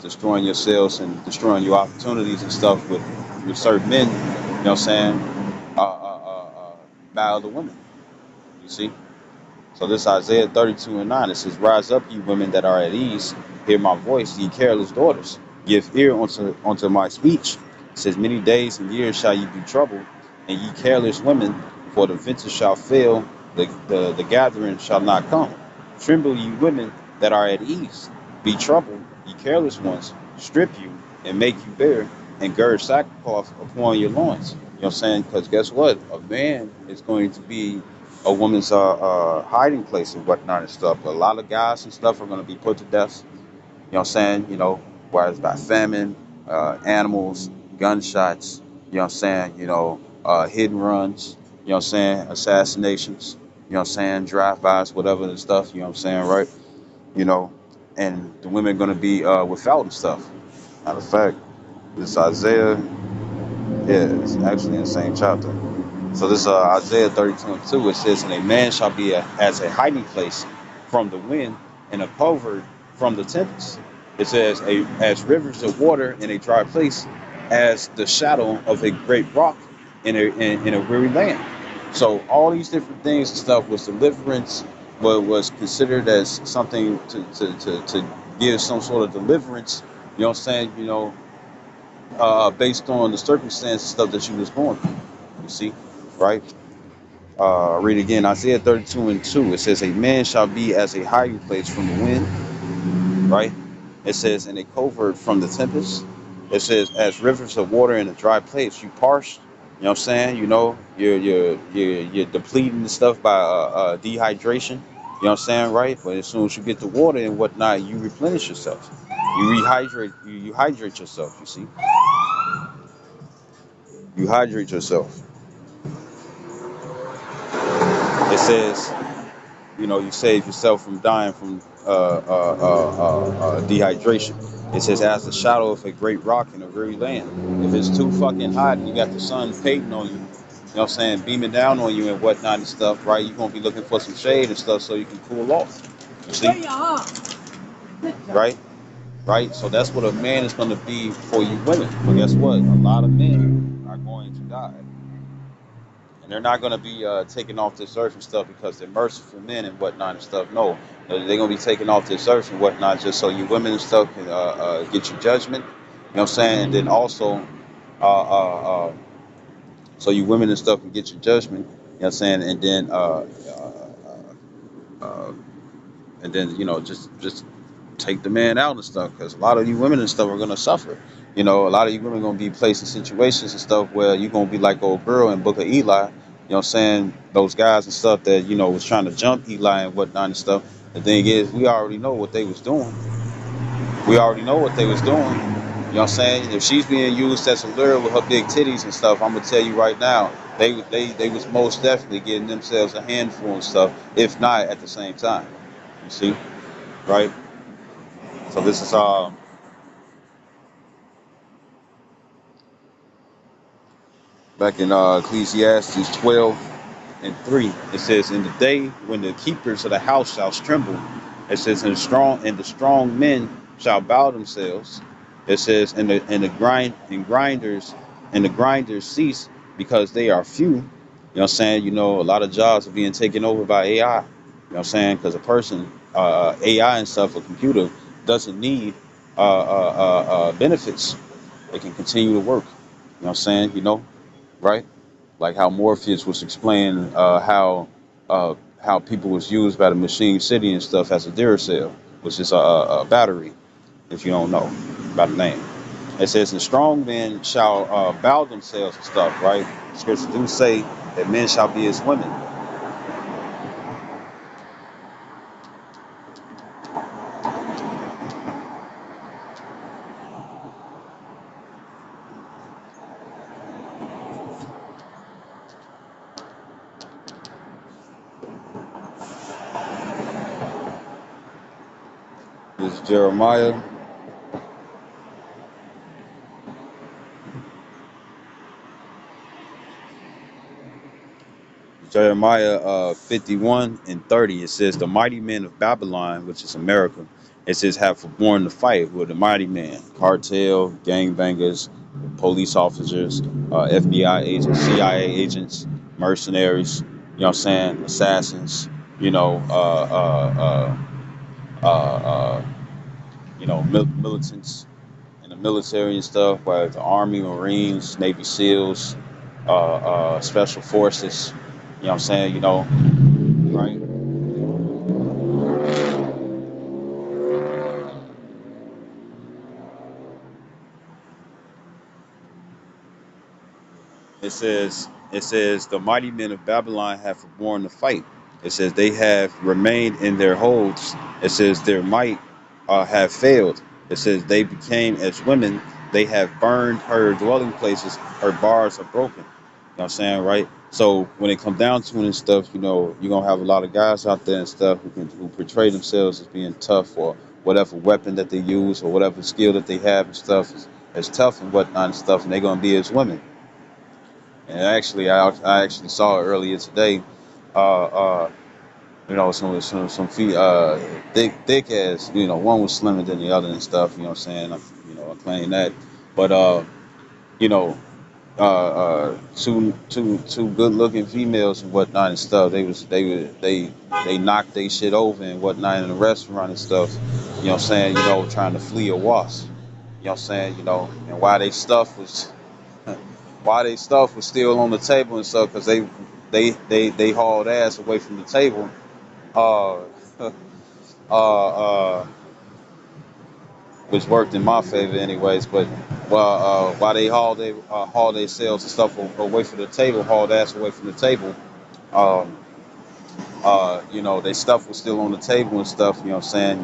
destroying yourselves and destroying your opportunities and stuff with certain men. You know what I'm saying? Uh, uh, uh, uh, by other women. You see? So this Isaiah 32 and 9, it says, rise up, ye women that are at ease, hear my voice, ye careless daughters. Give ear unto my speech. It says, many days and years shall ye be troubled, and ye careless women, for the vintage shall fail, the gathering shall not come. Tremble, ye women that are at ease. Be troubled, ye careless ones. Strip you, and make you bare, and gird sackcloth upon your loins. You know what I'm saying? Because guess what? A man is going to be a woman's hiding place and whatnot and stuff. But a lot of guys and stuff are going to be put to death. You know what I'm saying? You know, whether it's by famine, animals, gunshots. You know what I'm saying? You know, hit and runs. You know what I'm saying? Assassinations. You know what I'm saying? Drive-bys, whatever and stuff. You know what I'm saying? Right? You know, and the women are going to be without and stuff. Matter of fact, this Isaiah, yeah, it's actually in the same chapter. So this Isaiah 32 and 2, it says, and a man shall be as a hiding place from the wind and a covert from the tempest. It says, as rivers of water in a dry place, as the shadow of a great rock in a weary land. So all these different things and stuff was deliverance, but was considered as something to give some sort of deliverance, you know what I'm saying, you know, based on the circumstances stuff that you was going through. You see, right? Read again, Isaiah 32 and 2. It says, a man shall be as a hiding place from the wind, right? It says, in a covert from the tempest. It says, as rivers of water in a dry place, you parched. You know what I'm saying? You know, you're depleting the stuff by dehydration. You know what I'm saying, right? But as soon as you get the water and whatnot, you replenish yourself. You rehydrate. You hydrate yourself. You see, you hydrate yourself. It says, you know, you save yourself from dying from dehydration. It says, as the shadow of a great rock in a weary land. If it's too fucking hot and you got the sun painting on you, you know what I'm saying, beaming down on you and whatnot and stuff, right? You're gonna be looking for some shade and stuff so you can cool off. You see, right? Right. So that's what a man is gonna be for you women. But guess what? A lot of men are going to die. And they're not going to be taking off this earth and stuff because they're merciful men and whatnot and stuff. No, they're going to be taking off this earth and whatnot just so you women and stuff can get your judgment. You know what I'm saying? And then also, so you women and stuff can get your judgment. You know what I'm saying? Uh, and then you know just take the man out and stuff because a lot of you women and stuff are gonna suffer. You know, a lot of you women are gonna be placed in situations and stuff where you're gonna be like old girl in Book of Eli. You know what I'm saying? Those guys and stuff that you know was trying to jump Eli and whatnot and stuff. The thing is, we already know what they was doing. We already know what they was doing. You know what I'm saying? If she's being used as a lure with her big titties and stuff, I'm gonna tell you right now, they was most definitely getting themselves a handful and stuff, if not at the same time. You see, right? So this is back in Ecclesiastes 12:3. It says, "In the day when the keepers of the house shall tremble," it says, and the strong men shall bow themselves." It says, and the grinders cease because they are few." You know what I'm saying? You know, a lot of jobs are being taken over by AI. You know what I'm saying? Because a person, AI and stuff, a computer doesn't need benefits. They can continue to work. You know what I'm saying? You know, right? Like how Morpheus was explaining how people was used by the Machine City and stuff as a Duracell, which is a battery, if you don't know by the name. It says, "And strong men shall bow themselves and stuff," right? Scripture do say that men shall be as women. This is Jeremiah 51:30. It says, "The mighty men of Babylon," which is America, it says, "have forborne to fight." Who are the mighty men? Cartel, gangbangers, police officers, FBI agents, CIA agents, mercenaries. You know what I'm saying? Assassins. You know, uh, militants in the military and stuff, whether the Army, Marines, Navy SEALs, Special Forces. You know what I'm saying? You know, right? It says the mighty men of Babylon have forborne to fight. It says they have remained in their holds. It says their might have failed. It says they became as women. They have burned her dwelling places. Her bars are broken. You know what I'm saying, right? So when it comes down to it and stuff, you know, you're gonna have a lot of guys out there and stuff who portray themselves as being tough, or whatever weapon that they use or whatever skill that they have and stuff is tough and whatnot and stuff, and they're gonna be as women. And actually, I actually saw it earlier today. Uh, uh, you know, some feet, thick as, you know, one was slimmer than the other and stuff. You know what I'm saying? I claim that, but you know, two good looking females and whatnot and stuff. They knocked they shit over and whatnot in a restaurant and stuff. You know what I'm saying? You know, trying to flee a wasp. You know what I'm saying? You know, and why they stuff was still on the table and stuff, because they hauled ass away from the table. Uh, uh, uh, which worked in my favor anyways. But while they haul their sales and stuff away from the table, hauled ass away from the table, um, their stuff was still on the table and stuff. You know what I'm saying?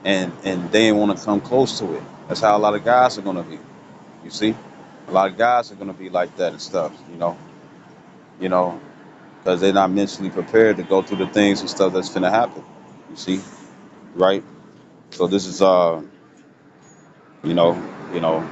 And they didn't want to come close to it. That's how a lot of guys are gonna be. You see, a lot of guys are gonna be like that and stuff. You know, because they're not mentally prepared to go through the things and stuff that's gonna happen. You see, right? So this is you know, you know,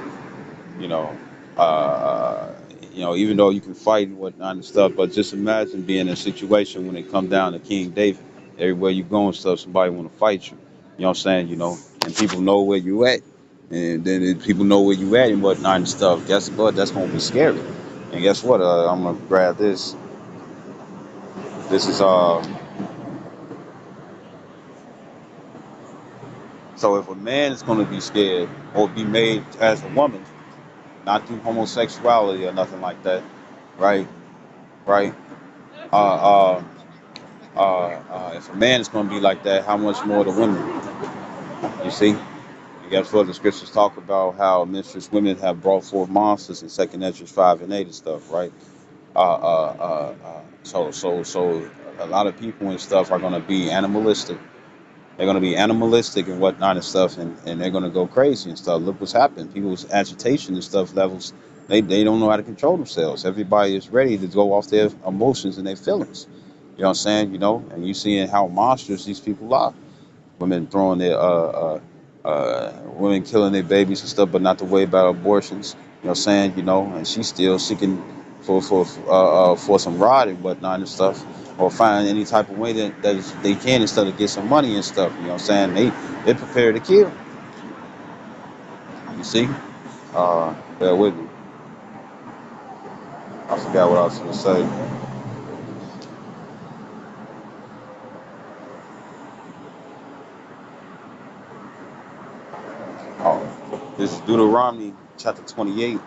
you know, uh, even though you can fight and whatnot and stuff, but just imagine being in a situation when it come down to King David. Everywhere you go and stuff, somebody want to fight you. You know what I'm saying? And people know where you at, and then if people know where you at and whatnot and stuff. Guess what? That's gonna be scary. And guess what? I'm gonna grab this. This is So if a man is gonna be scared or be made as a woman, not through homosexuality or nothing like that, right? Right? Uh, uh, if a man is going to be like that, how much more the women? You see? And guess what? The scriptures talk about how menstruous women have brought forth monsters in Second Ezra 5 and 8 and stuff, right? So a lot of people and stuff are going to be animalistic. They're going to be animalistic and whatnot and stuff, and they're going to go crazy and stuff. Look what's happened. People's agitation and stuff levels, they don't know how to control themselves. Everybody is ready to go off their emotions and their feelings. You know what I'm saying? And you seeing how monstrous these people are. Women throwing their women killing their babies and stuff, but not to worry about abortions. You know what I'm saying? And she's still seeking for some rod and whatnot and stuff, or find any type of way that they can instead of get some money and stuff. You know what I'm saying? They prepare to kill. You see? Bear with me. I forgot what I was going to say. Oh, this is Deuteronomy chapter 28,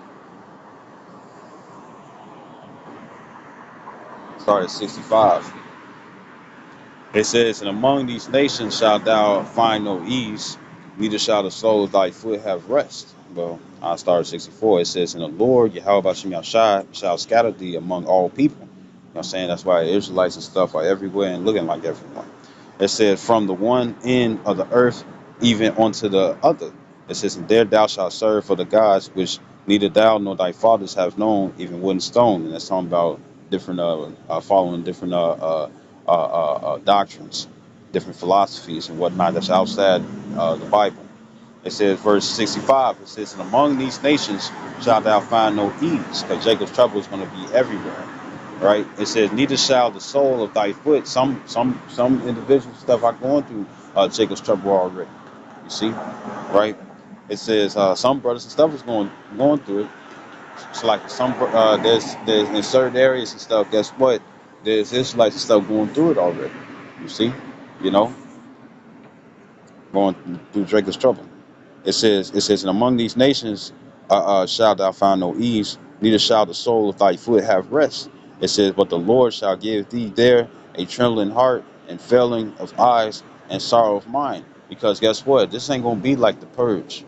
start at 65. It says, "And among these nations shalt thou find no ease, neither shall the sole of thy foot have rest." Well, I start at 64. It says, "And the Lord, Yahweh Bashem Yahshai, shall scatter thee among all people." You know what I'm saying? That's why the Israelites and stuff are everywhere and looking like everyone. It says, "From the one end of the earth even unto the other." It says, "And there thou shalt serve for the gods which neither thou nor thy fathers have known, even wood and stone." And that's talking about different, following different doctrines, different philosophies and whatnot that's outside the Bible. It says, verse 65, it says, "And among these nations shalt thou find no ease," because Jacob's trouble is going to be everywhere, right? It says, "Neither shall the sole of thy foot." Some individual stuff are going through Jacob's trouble already. You see, right? It says some brothers and stuff is going through it. It's like there's in certain areas and stuff. Guess what? There's Israelites and stuff going through it already. You see, you know, going through Jacob's trouble. It says, "And among these nations shalt thou find no ease, neither shall the sole of thy foot have rest." It says, "But the Lord shall give thee there a trembling heart and failing of eyes and sorrow of mind." Because guess what? This ain't gonna be like the purge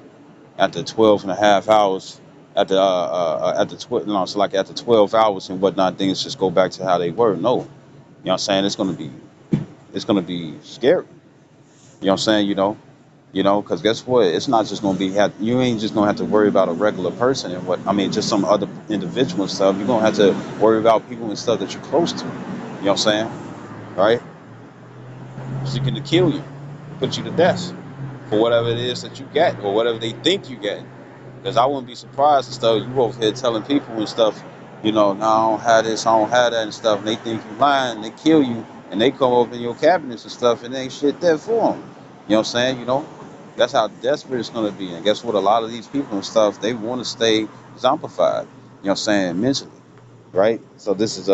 after 12 and a half hours. After 12, no, it's like after 12 hours and whatnot, things just go back to how they were. No, you know what I'm saying? It's gonna be scary. You know what I'm saying? Because guess what? It's not just gonna be you ain't just gonna have to worry about a regular person and what I mean, just some other individual and stuff. You're gonna have to worry about people and stuff that you're close to. You know what I'm saying? Right? Seeking to kill you, put you to death for whatever it is that you get or whatever they think you get. Because I wouldn't be surprised and stuff. You over here telling people and stuff, no, I don't have this, I don't have that and stuff. And they think you lying, and they kill you, and they come up in your cabinets and stuff, and there ain't shit there for them. You know what I'm saying? That's how desperate it's going to be. And guess what? A lot of these people and stuff, they want to stay zombified. You know what I'm saying? Mentally, right? So this is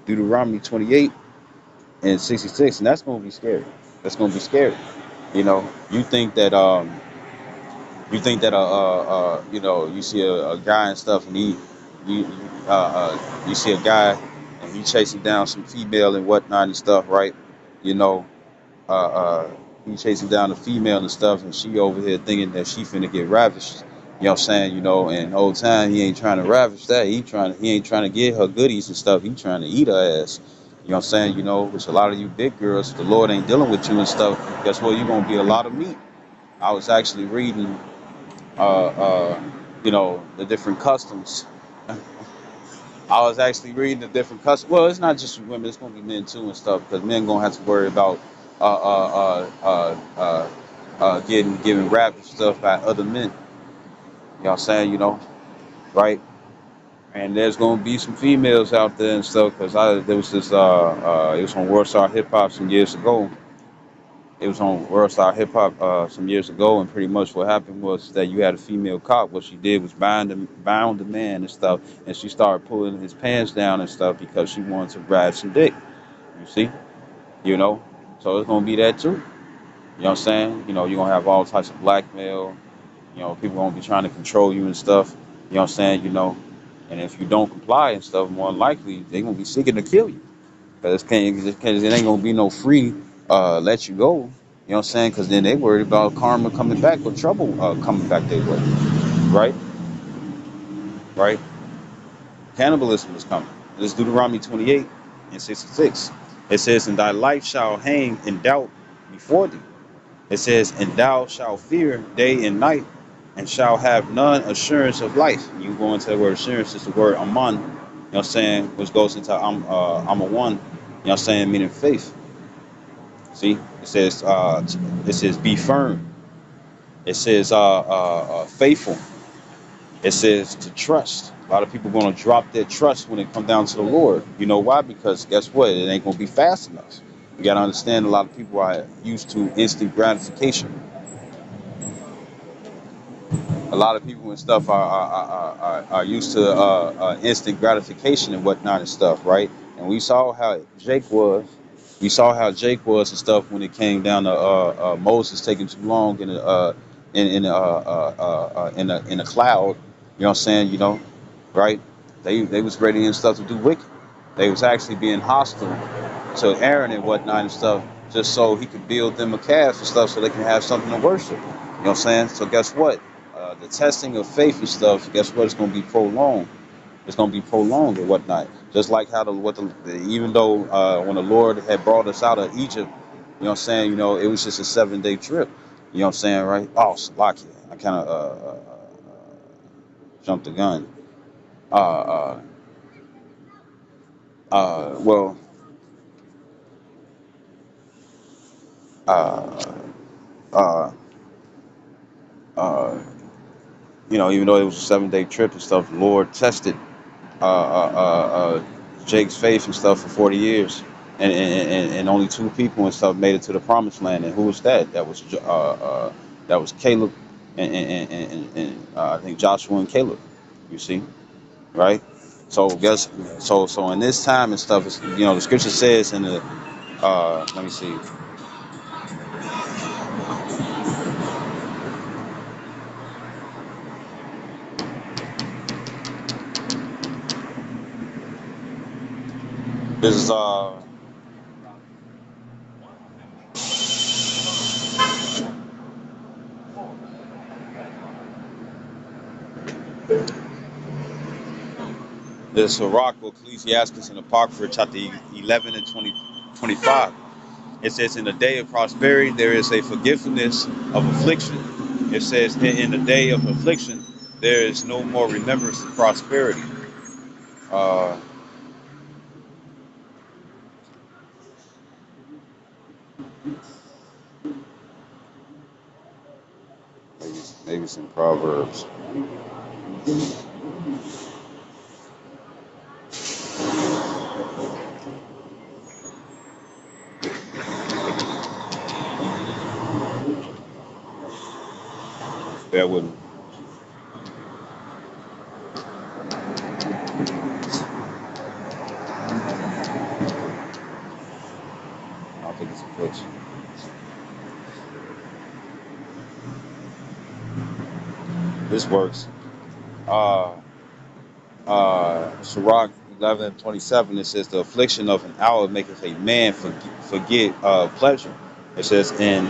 Deuteronomy 28 and 66, and that's going to be scary. That's going to be scary. You think that you see a guy and stuff, and you you see a guy, and he chasing down some female and whatnot and stuff, right? You know, uh, uh, He chasing down a female and stuff, and she over here thinking that she finna get ravished. You know what I'm saying? You know, and the whole time he ain't trying to ravish that. He ain't trying to get her goodies and stuff. He trying to eat her ass. You know what I'm saying? You know, which a lot of you big girls, the Lord ain't dealing with you and stuff. Guess what? You're gonna be a lot of meat. I was actually reading, you know, the different customs. I was actually reading the different customs. Well, it's not just for women; it's gonna be men too and stuff. Because men gonna have to worry about uh, uh, getting given rap and stuff by other men. You know what I'm saying? You know, right? And there's gonna be some females out there and stuff. Because there was this it was on World Star Hip Hop some years ago. It was on World Star Hip Hop some years ago, and pretty much what happened was that you had a female cop. What she did was bound the man and stuff, and she started pulling his pants down and stuff because she wanted to grab some dick. You see, you know, so it's gonna be that too. You know what I'm saying? You know, you're gonna have all types of blackmail. You know, people gonna be trying to control you and stuff. You know what I'm saying? You know, and if you don't comply and stuff, more than likely they gonna be seeking to kill you. Cause it ain't gonna be no free let you go. You know what I'm saying? Cause then they worried about karma coming back or trouble coming back their way. Right? Right? Cannibalism is coming. This is Deuteronomy 28 and 66. It says, "And thy life shall hang in doubt before thee." It says, "And thou shalt fear day and night, and shall have none assurance of life." You go into the word assurance, is the word aman, you know what I'm saying, which goes into I'm a one, you know what I'm saying, meaning faith. See, it says be firm. It says faithful. It says to trust. A lot of people going to drop their trust when it come down to the Lord. You know why? Because guess what? It ain't going to be fast enough. You got to understand a lot of people are used to instant gratification. A lot of people and stuff are used to instant gratification and whatnot and stuff, right? And we saw how Jake was. We saw how Jake was and stuff when it came down to Moses taking too long in a cloud. You know what I'm saying? You know, right? They was ready and stuff to do wicked. They was actually being hostile to Aaron and whatnot and stuff, just so he could build them a calf and stuff, so they can have something to worship. You know what I'm saying? So guess what? The testing of faith and stuff. Guess what? It's going to be prolonged. It's going to be prolonged and whatnot. Just like how even though when the Lord had brought us out of Egypt, you know what I'm saying? You know, it was just a 7-day trip. You know what I'm saying, right? Oh, Salakia. I kind of jumped the gun. Uh, uh, well, uh, uh, uh, you know, even though it was a 7-day trip and stuff, the Lord tested Jake's faith and stuff for 40 years. And only two people and stuff made it to the promised land. And who was that? That was Caleb and I think Joshua and Caleb. You see, right? So so in this time and stuff, it's, you know, the scripture says in the let me see. This is this Sirach or Ecclesiastes in Apocrypha chapter 11 and 25. It says, "In the day of prosperity, there is a forgiveness of affliction." It says, "In the day of affliction, there is no more remembrance of prosperity." Uh, maybe some Proverbs. Bear with me. I don't think it's a glitch. This works. Uh, Sirach 11:27. It says, "The affliction of an hour maketh a man forget pleasure." It says, and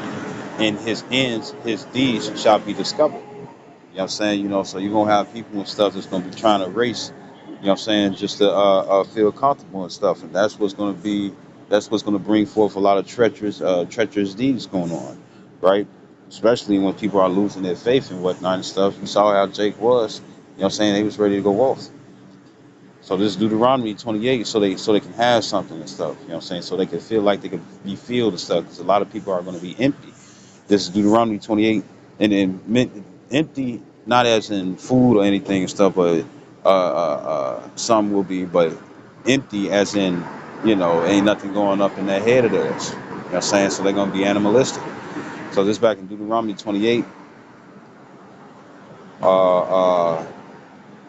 in his ends, his deeds shall be discovered. You know what I'm saying? So you're gonna have people and stuff that's gonna be trying to race, just to feel comfortable and stuff. And that's what's gonna bring forth a lot of treacherous deeds going on, right? Especially when people are losing their faith and whatnot and stuff. You saw how Jake was, they was ready to go off. So this Deuteronomy 28, so they can have something and stuff, so they can feel like they can be filled and stuff, because a lot of people are going to be empty. This is Deuteronomy 28, and then empty, not as in food or anything and stuff, but some will be, but empty as in, ain't nothing going up in that head of theirs. You know what I'm saying? So they're going to be animalistic. So this back in Deuteronomy 28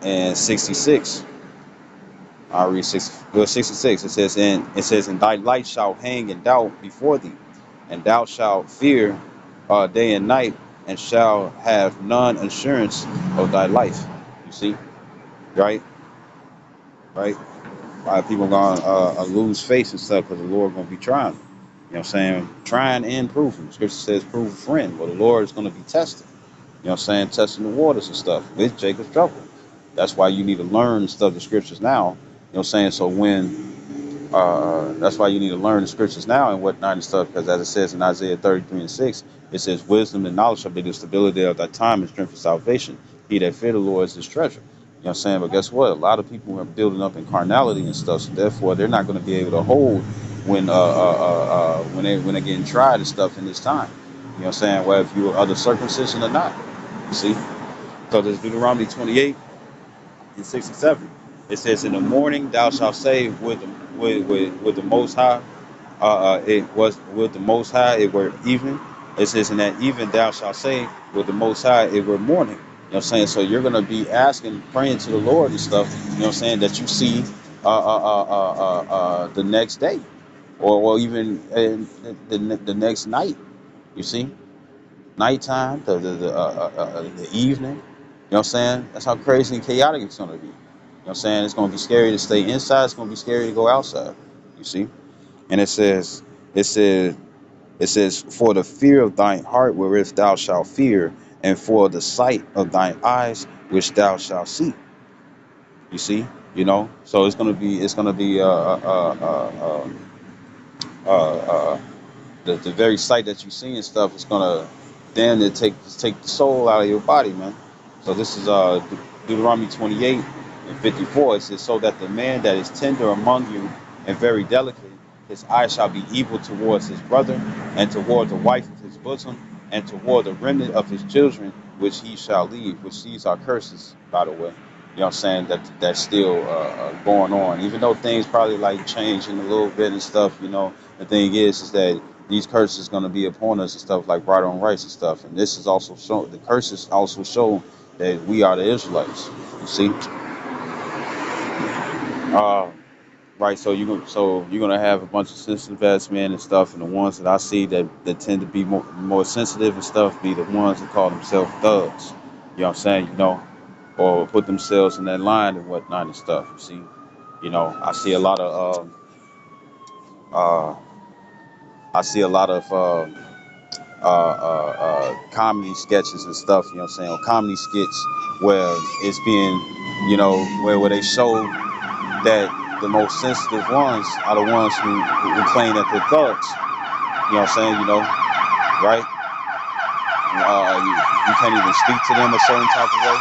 and 66. I'll read 66. It says, and thy light shall hang in doubt before thee, and thou shalt fear day and night, and shall have none assurance of thy life. You see, right, right. Why people gonna lose face and stuff, because the Lord gonna be trying. Trying and proving. The scripture says, prove a friend. Well, the Lord is gonna be tested. Testing the waters and stuff with Jacob's trouble. That's why you need to learn stuff, the scriptures now. So when that's why you need to learn the scriptures now and whatnot and stuff, because as it says in Isaiah 33 and 6, it says, wisdom and knowledge shall be the stability of thy time and strength of salvation. He that fear the Lord is his treasure. But guess what? A lot of people are building up in carnality and stuff, so therefore they're not going to be able to hold when they're getting tried and stuff in this time. Whether if you are other circumcision or not. You see? So there's Deuteronomy 28 and 67. It says, in the morning thou shalt say with the Most High, it was with the Most High, it were evening. It says, in that even thou shalt say with the Most High, it were morning. So you're going to be asking, praying to the Lord and stuff, that you see the next day, or even the next night, you see, nighttime, the evening. That's how crazy and chaotic it's going to be. It's going to be scary to stay inside. It's going to be scary to go outside. You see? And it says, for the fear of thine heart wherewith thou shalt fear, and for the sight of thine eyes which thou shalt see. You see? So it's gonna be the very sight that you see and stuff is gonna damn near take the soul out of your body, man. So this is Deuteronomy 28 and 54. It says, so that the man that is tender among you and very delicate, his eye shall be evil towards his brother, and toward the wife of his bosom, and toward the remnant of his children, which he shall leave. Which these are curses, by the way. That's still going on, even though things probably like changing a little bit and stuff. The thing is that these curses going to be upon us and stuff, like right on rights and stuff. And this is also show, the curses also show that we are the Israelites. You see, right? So you're gonna have a bunch of sensitive ass men and stuff, and the ones that I see that tend to be more sensitive and stuff be the ones that call themselves thugs. You know what I'm saying? Or put themselves in that line and whatnot and stuff. You see, I see a lot of uh, I see a lot of comedy sketches and stuff, or comedy skits where it's being, where they show that the most sensitive ones are the ones who claim that they're thugs. Right? You can't even speak to them a certain type of way.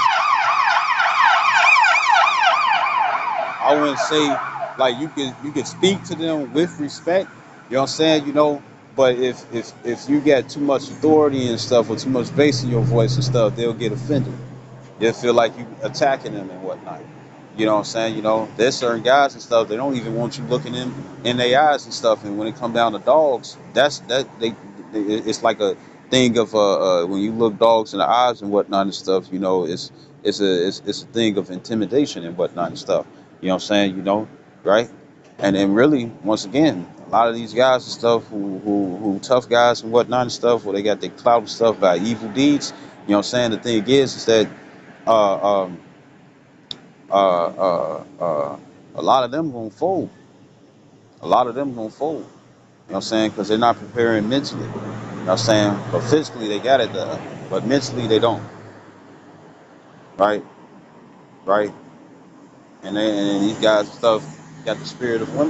I wouldn't say like you can speak to them with respect, but if you get too much authority and stuff, or too much bass in your voice and stuff, they'll get offended. They'll feel like you attacking them and whatnot. You know what I'm saying? There's certain guys and stuff, they don't even want you looking in their eyes and stuff. And when it come down to dogs, it's like a thing of when you look dogs in the eyes and whatnot and stuff, it's a thing of intimidation and whatnot and stuff. You know what I'm saying? Right? And then really, once again, a lot of these guys and stuff who tough guys and whatnot and stuff, where they got their clout and stuff by evil deeds. You know what I'm saying? The thing is that uh, um, a lot of them gonna fold. A lot of them gonna fold. what I'm saying? Because they're not preparing mentally. You know what I'm saying? But physically they got it done. But mentally they don't. Right? Right? And these guys and stuff got the spirit of women.